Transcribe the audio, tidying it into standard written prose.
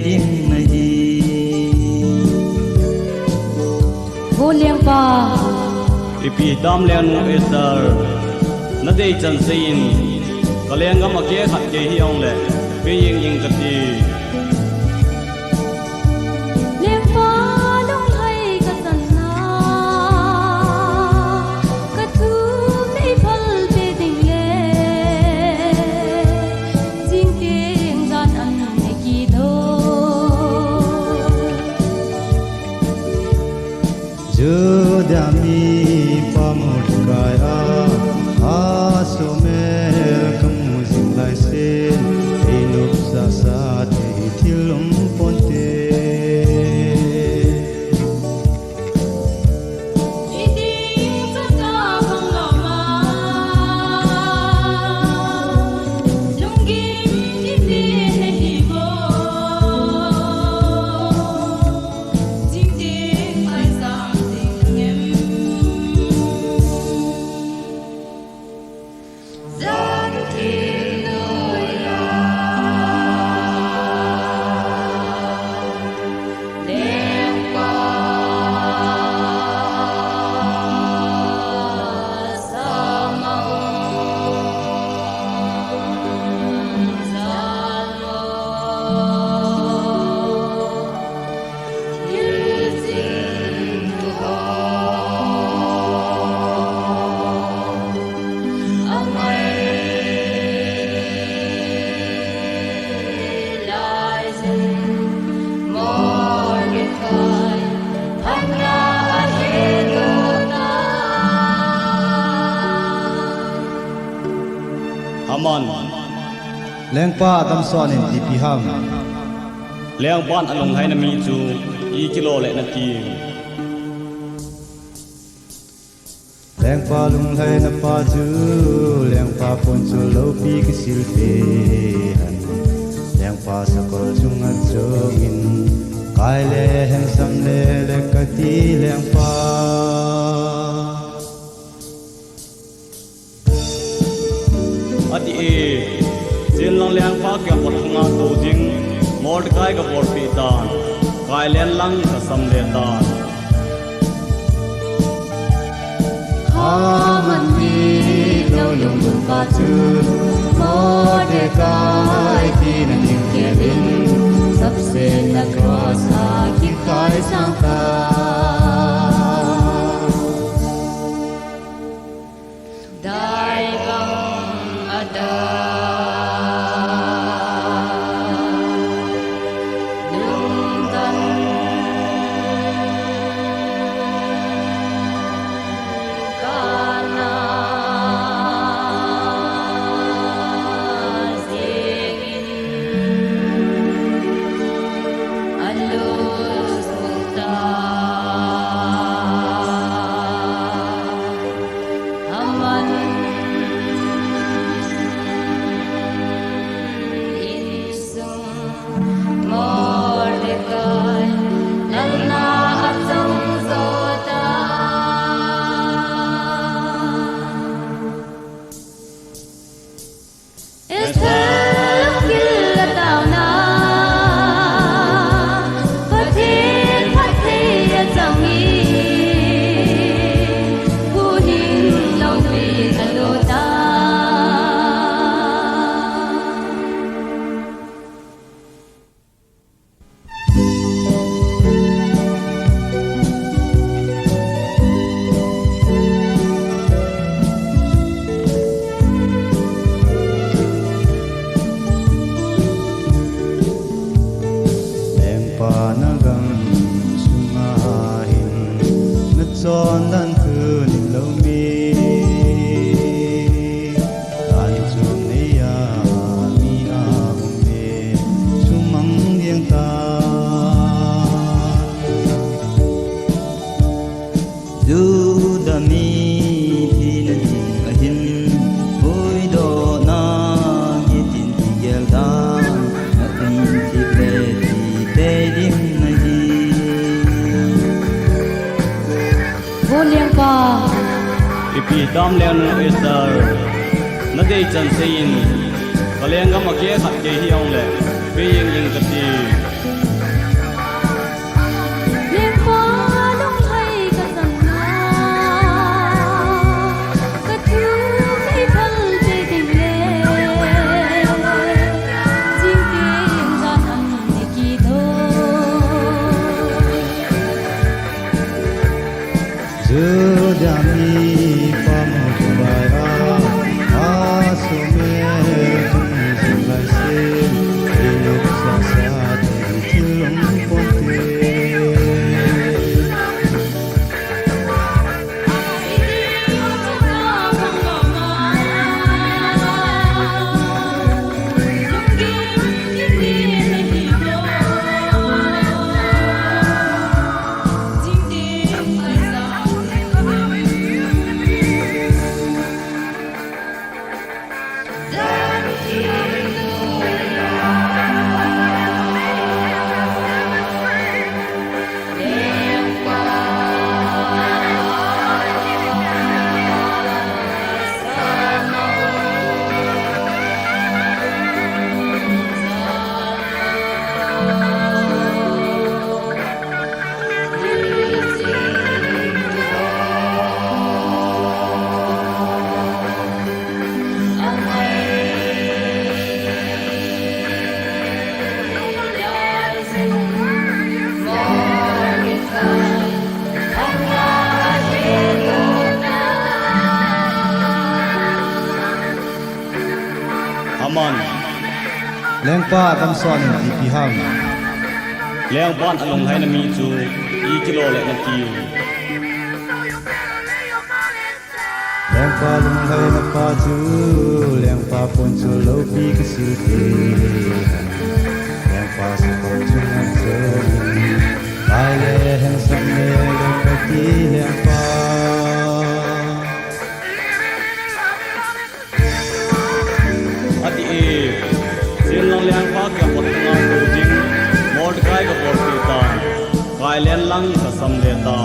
ding na hi vô liang pa ipi dam lian esar na dei chan sein kaleng gam ake khat ke hi ong le pe ying ying ka ti liang pa long hai ka san na ka thu nei phal pe ding le jing keng zan an ne ki tho Jodami pamut kaya asomel kamuzing lai sen inup sa sa te tilum ponte Haman lengpa dam son in ti pi ham liang ban along hai na mi chu I kilo le na ti lengpa lung lai na pa chu lengpa pon chu lo pi ki sil pe han lengpa sakol chung at chongin kai le hem sam le le ka ti lengpa ati e chen lang liang pa kya pot nga to jing mord kai ka por pi tan kai len lang ka sam le tan man mi lo lung lung pa chu mo de kai ti na ning ke bin sab se na cross ha ki kai sang ta dai bang ada ipi dam lian esar na dei chan sein kaleng gam ake khat ke hi ong le pe ying ying ka ti yami pamubara asumel tumizulai se iluk sasat tilum ponte Aman แรงป้าตำซ้อนที่พี่ห้าม แรงบ้านอลงให้นามีจูอีกิโลและนาที แรงป้าลงให้นับป้าจูแรงป้าปนจูโลปีกสิลเปแรงป้าสะกดจุงอันเจอไปเลยแห่งสัมเนลกตีแรงป้า Ati e sin lang liang pa kya pot nga to jing mod kai ka por pi ta kai len lang ka sam le ta